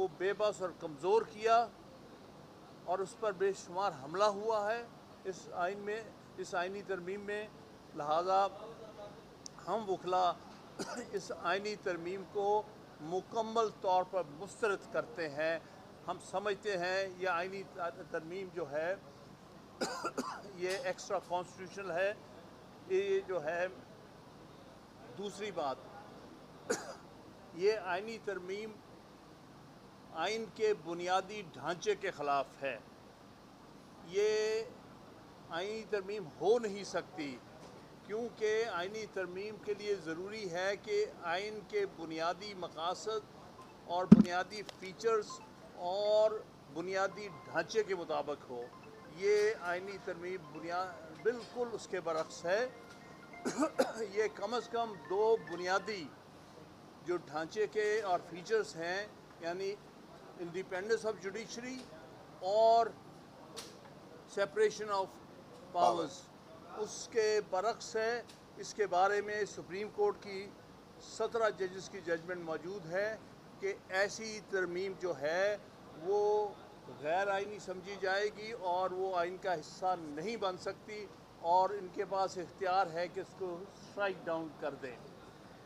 को बेबस और कमज़ोर किया और उस पर बेशुमार हमला हुआ है इस आइन में, इस आइनी तरमीम में। लिहाजा हम वकला इस आइनी तरमीम को मुकम्मल तौर पर मुस्तरद करते हैं। हम समझते हैं ये आइनी तरमीम जो है ये एक्स्ट्रा कॉन्स्टिट्यूशनल है। ये जो है दूसरी बात, ये आइनी तरमीम आइन के बुनियादी ढांचे के ख़िलाफ़ है। ये आइनी तरमीम हो नहीं सकती क्योंकि आइनी तरमीम के लिए ज़रूरी है कि आइन के बुनियादी मकासद और बुनियादी फ़ीचर्स और बुनियादी ढांचे के मुताबिक हो। ये आइनी तरमीम बिल्कुल उसके बरक्स है। ये कम से कम दो बुनियादी जो ढांचे के और फीचर्स हैं, यानी इंडिपेंडेंस ऑफ जुडिशरी और सेपरेशन ऑफ पावर्स, उसके बरक्स है। इसके बारे में सुप्रीम कोर्ट की 17 जजेस की जजमेंट मौजूद है कि ऐसी तरमीम जो है वो गैर आइनी समझी जाएगी और वो आइन का हिस्सा नहीं बन सकती और इनके पास इख्तियार है कि इसको स्ट्राइक डाउन कर दें।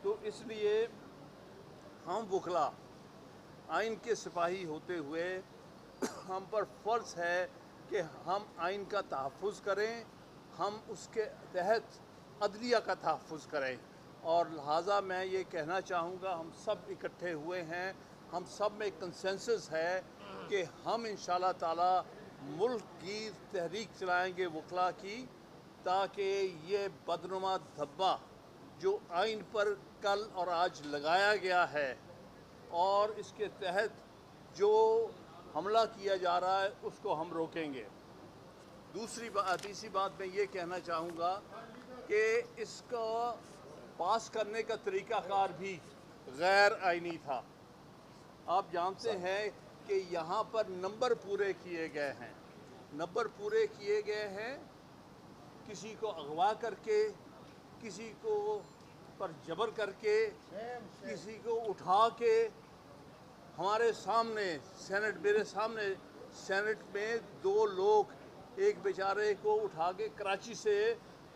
तो इसलिए हम वकला आइन के सिपाही होते हुए हम पर फ़र्ज़ है कि हम आइन का तहफ़्फ़ुज़ करें, हम उसके तहत अदलिया का तहफ़्फ़ुज़ करें। और लिहाजा मैं ये कहना चाहूँगा, हम सब इकट्ठे हुए हैं, हम सब में कंसेंसस है कि हम इंशाअल्लाह ताला मुल्क की तहरीक चलाएँगे वकला की, ताकि ये बदनुमा धब्बा जो आइन पर कल और आज लगाया गया है और इसके तहत जो हमला किया जा रहा है उसको हम रोकेंगे। तीसरी बात मैं ये कहना चाहूँगा कि इसको पास करने का तरीक़ाकार भी गैर आइनी था। आप जानते हैं कि यहाँ पर नंबर पूरे किए गए हैं, नंबर पूरे किए गए हैं किसी को अगवा करके, किसी को पर जबर करके, किसी को उठा के। हमारे सामने मेरे सामने सेनेट में 2 लोग, एक बेचारे को उठा के कराची से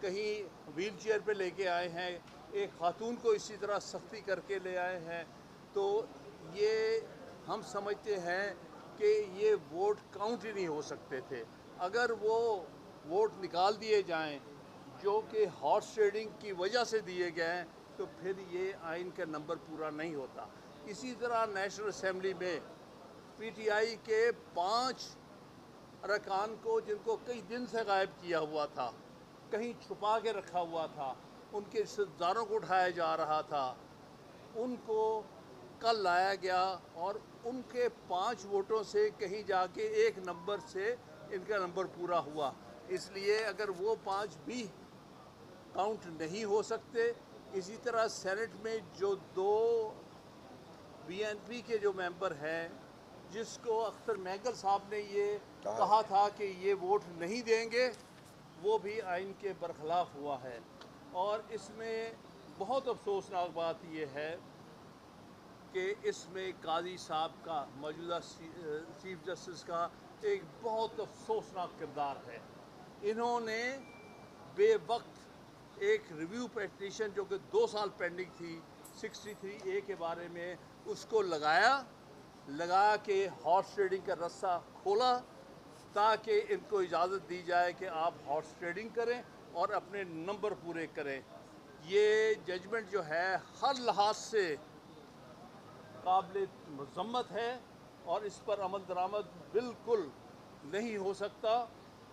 कहीं व्हील चेयर पे लेके आए हैं, एक खातून को इसी तरह सख्ती करके ले आए हैं। तो ये हम समझते हैं कि ये वोट काउंट ही नहीं हो सकते थे। अगर वो वोट निकाल दिए जाएं जो कि हॉर्स ट्रेडिंग की वजह से दिए गए हैं, तो फिर ये आइन का नंबर पूरा नहीं होता। इसी तरह नेशनल असेंबली में पीटीआई के 5 अरकान को, जिनको कई दिन से गायब किया हुआ था, कहीं छुपा के रखा हुआ था, उनके रिश्तेदारों को उठाया जा रहा था, उनको कल लाया गया और उनके 5 वोटों से कहीं जाके एक नंबर से इनका नंबर पूरा हुआ। इसलिए अगर वो 5 भी काउंट नहीं हो सकते। इसी तरह सेनेट में जो 2 बीएनपी के जो मेंबर हैं, जिसको अख्तर महगल साहब ने ये कहा था कि ये वोट नहीं देंगे, वो भी आइन के बरखिलाफ़ हुआ है। और इसमें बहुत अफसोसनाक बात ये है कि इसमें काजी साहब का, मौजूदा चीफ जस्टिस का एक बहुत अफसोसनाक किरदार है। इन्होंने बेवक्त एक रिव्यू पेटिशन जो कि 2 साल पेंडिंग थी 63A के बारे में, उसको लगा के हॉर्स ट्रेडिंग का रास्ता खोला ताकि इनको इजाज़त दी जाए कि आप हॉर्स ट्रेडिंग करें और अपने नंबर पूरे करें। ये जजमेंट जो है हर लिहाज से काबिल मज़म्मत है और इस पर अमल दरामद बिल्कुल नहीं हो सकता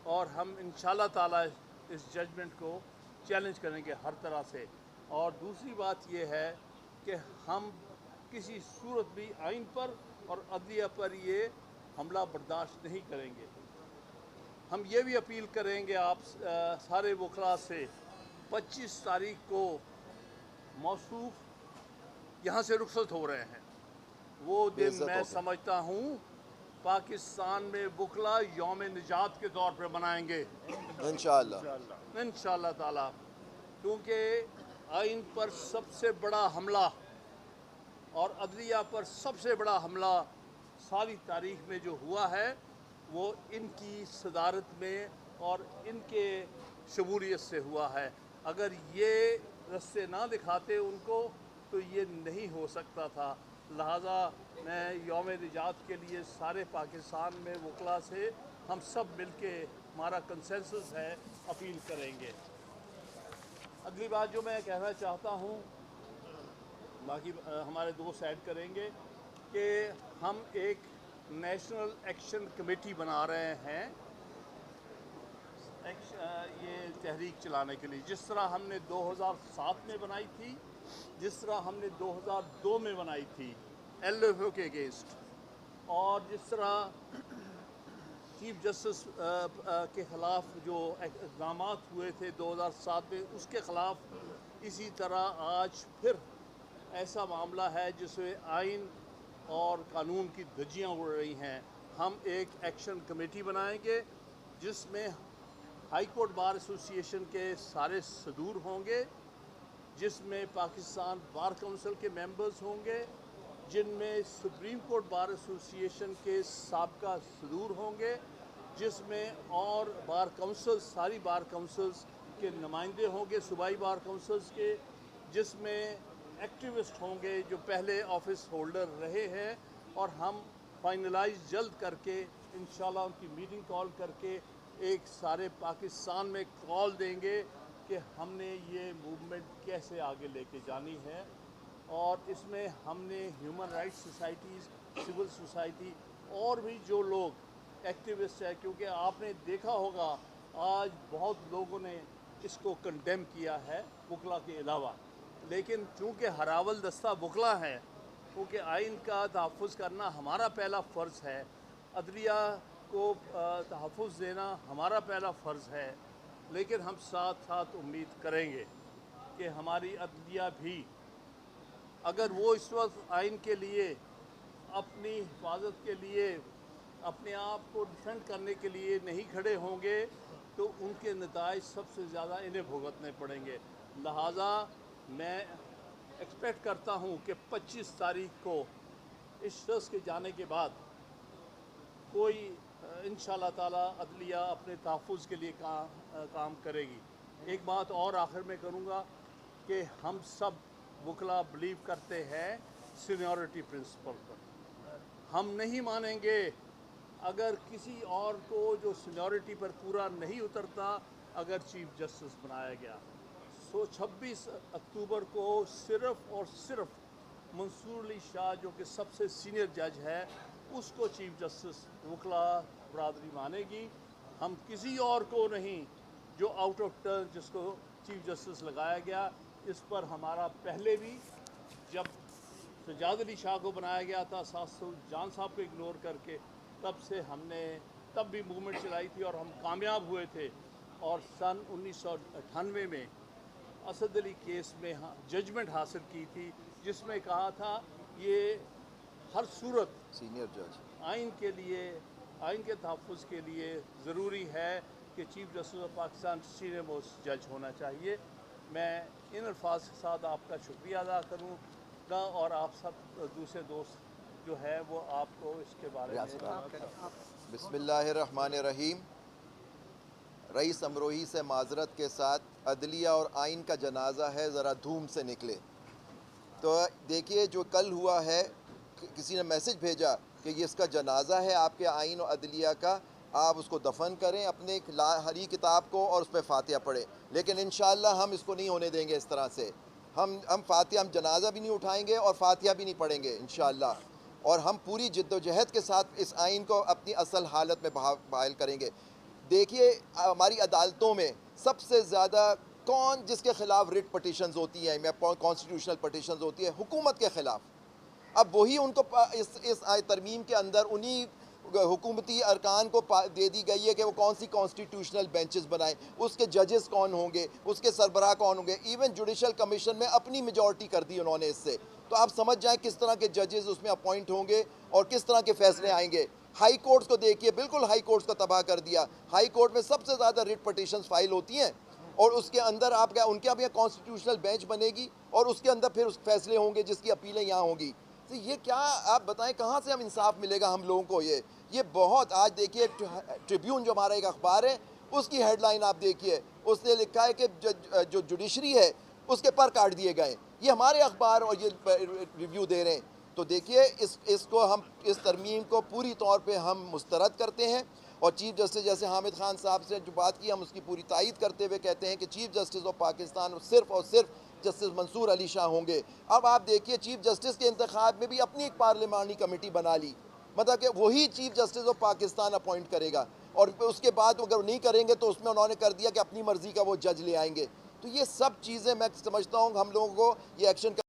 और हम इंशाअल्लाह ताला इस जजमेंट को चैलेंज करेंगे हर तरह से। और दूसरी बात ये है कि हम किसी सूरत भी आइन पर और अदलिया पर ये हमला बर्दाश्त नहीं करेंगे। हम ये भी अपील करेंगे आप सारे वकला से, 25 तारीख को मौसूफ यहाँ से रुखसत हो रहे हैं। वो दिन मैं समझता हूँ पाकिस्तान में वकला यौम निजात के तौर पर मनाएंगे इंशाअल्लाह ताला, क्योंकि आइन पर सबसे बड़ा हमला और अदलिया पर सबसे बड़ा हमला सारी तारीख में जो हुआ है वो इनकी सदारत में और इनके शमूलियत से हुआ है। अगर ये रस्ते ना दिखाते उनको तो ये नहीं हो सकता था। लिहाजा मैं यौम निजात के लिए सारे पाकिस्तान में वकला से हम सब मिलके, हमारा कंसेंसस है, अपील करेंगे। अगली बात जो मैं कहना चाहता हूँ, बाकी हमारे दोस्त ऐड करेंगे, कि हम एक नेशनल एक्शन कमेटी बना रहे हैं ये तहरीक चलाने के लिए। जिस तरह हमने 2007 में बनाई थी, जिस तरह हमने 2002 में बनाई थी LFO के अगेंस्ट, और जिस तरह चीफ जस्टिस के ख़िलाफ़ जो इक़दाम हुए थे 2007 में, उसके ख़िलाफ़ इसी तरह आज फिर ऐसा मामला है जिसमें आइन और कानून की धज्जियाँ उड़ रही हैं। हम एक एक्शन कमेटी बनाएंगे जिसमें हाई कोर्ट बार एसोसिएशन के सारे सदूर होंगे, जिसमें पाकिस्तान बार काउंसिल के मेंबर्स होंगे, जिनमें सुप्रीम कोर्ट बार एसोसिएशन के साबका सदूर होंगे, जिसमें और बार काउंसिल, सारी बार काउंसिल्स के नुमाइंदे होंगे, सूबाई बार काउंसिल्स के, जिसमें एक्टिविस्ट होंगे जो पहले ऑफिस होल्डर रहे हैं, और हम फाइनलाइज जल्द करके इंशाल्लाह उनकी मीटिंग कॉल करके एक सारे पाकिस्तान में कॉल देंगे कि हमने ये मूवमेंट कैसे आगे लेके जानी है। और इसमें हमने human rights societies, civil society और भी जो लोग एक्टिविस्ट हैं, क्योंकि आपने देखा होगा आज बहुत लोगों ने इसको कंडेम किया है वकला के अलावा, लेकिन चूँकि हरावल दस्ता वकला है, क्योंकि आइन का तहफ़्फ़ुज़ करना हमारा पहला फ़र्ज़ है, अदलिया को तहफ़्फ़ुज़ देना हमारा पहला फ़र्ज़ है, लेकिन हम साथ साथ उम्मीद करेंगे कि हमारी अदलिया भी, अगर वो इस वक्त आइन के लिए, अपनी हिफाजत के लिए, अपने आप को डिफेंड करने के लिए नहीं खड़े होंगे तो उनके नताइज सबसे ज़्यादा इन्हें भुगतने पड़ेंगे। लिहाजा मैं एक्सपेक्ट करता हूँ कि 25 तारीख को इस शख्स के जाने के बाद कोई इंशाअल्लाह ताला अदलिया अपने तहफ़्फ़ुज़ के लिए काम करेगी। एक बात और आखिर में करूँगा कि हम सब वकला बिलीव करते हैं सीनियरिटी प्रिंसिपल पर। हम नहीं मानेंगे अगर किसी और को जो सीनियरिटी पर पूरा नहीं उतरता अगर चीफ जस्टिस बनाया गया। 26 अक्टूबर को सिर्फ़ और सिर्फ मंसूर अली शाह जो कि सबसे सीनियर जज है उसको चीफ जस्टिस वकला बरादरी मानेगी। हम किसी और को नहीं, जो आउट ऑफ टर्न जिसको चीफ जस्टिस लगाया गया, इस पर हमारा पहले भी जब सजाद अली शाह को बनाया गया था सासू जान साहब को इग्नोर करके, तब से हमने तब भी मूवमेंट चलाई थी और हम कामयाब हुए थे। और सन 1998 में असद अली केस में जजमेंट हासिल की थी जिसमें कहा था ये हर सूरत सीनियर जज आइन के लिए, आइन के तहफ़्फ़ुज़ के लिए ज़रूरी है कि chief justice of Pakistan senior most जज होना चाहिए। मैं इन अल्फाज के साथ आपका शुक्रिया अदा करूँगा और आप सब दूसरे दोस्त जो है वो आपको इसके बारे में। बिस्मिल्लाहिर्रहमानिर्रहीम। रईस अमरोही से माजरत के साथ अदलिया और आइन का जनाजा है, ज़रा धूम से निकले। तो देखिए जो कल हुआ है, किसी ने मैसेज भेजा कि ये इसका जनाजा है आपके आइन और अदलिया का, आप उसको दफन करें अपने हरी किताब को और उस पर फातिहा पढ़ें। लेकिन इंशाअल्लाह हम इसको नहीं होने देंगे इस तरह से। हम फातिहा, हम जनाजा भी नहीं उठाएंगे और फातिहा भी नहीं पढ़ेंगे इंशाअल्लाह। और हम पूरी जिद्दोजहद के साथ इस आइन को अपनी असल हालत में बहाल करेंगे। देखिए हमारी अदालतों में सबसे ज़्यादा कौन जिसके ख़िलाफ़ रिट पटिशन्स होती हैं या कॉन्स्टिट्यूशनल पटिशन्स होती है, हुकूमत के ख़िलाफ़। अब वही उनको इस तरमीम के अंदर उन्हीं हुकूमती अरकान को दे दी गई है कि वो कौन सी कॉन्स्टिट्यूशनल बेंचेस बनाएं, उसके जजेस कौन होंगे, उसके सरबराह कौन होंगे। इवन जुडिशल कमीशन में अपनी मेजॉरिटी कर दी उन्होंने इससे। तो आप समझ जाएं किस तरह के जजेस उसमें अपॉइंट होंगे और किस तरह के फैसले आएंगे। हाई कोर्ट्स को देखिए, बिल्कुल हाई कोर्ट्स को तबाह कर दिया। हाई कोर्ट में सबसे ज़्यादा रिट पटिशन्स फाइल होती हैं और उसके अंदर आप क्या उनके अब यह कॉन्स्टिट्यूशनल बेंच बनेगी और उसके अंदर फिर उस फैसले होंगे जिसकी अपीलें यहाँ होंगी। تو یہ کیا آپ بتائیں کہاں سے ہم انصاف ملے گا ہم لوگوں کو؟ یہ بہت آج دیکھیے ٹریبیون جو ہمارا ایک اخبار ہے اس کی ہیڈ لائن آپ دیکھیے، اس نے لکھا ہے کہ جو جوڈیشری ہے اس کے پر کاٹ دیے گئے. یہ ہمارے اخبار اور یہ ریویو دے رہے ہیں. تو دیکھیے اس کو ہم اس ترمیم کو پوری طور پہ ہم مسترد کرتے ہیں، اور چیف جسٹس جیسے حامد خان صاحب سے جو بات کی ہم اس کی پوری تائید کرتے ہوئے کہتے ہیں کہ چیف جسٹس آف پاکستان صرف اور صرف جسٹس منصور علی شاہ ہوں گے. اب آپ دیکھیے چیف جسٹس کے انتخاب میں بھی اپنی ایک پارلیمانی کمیٹی بنا لی، مطلب کہ وہی chief justice of Pakistan appoint کرے گا، اور اس کے بعد اگر نہیں کریں گے تو اس میں انہوں نے کر دیا کہ اپنی مرضی کا وہ جج لے آئیں گے. تو یہ سب چیزیں میں سمجھتا ہوں ہم لوگوں کو یہ ایکشن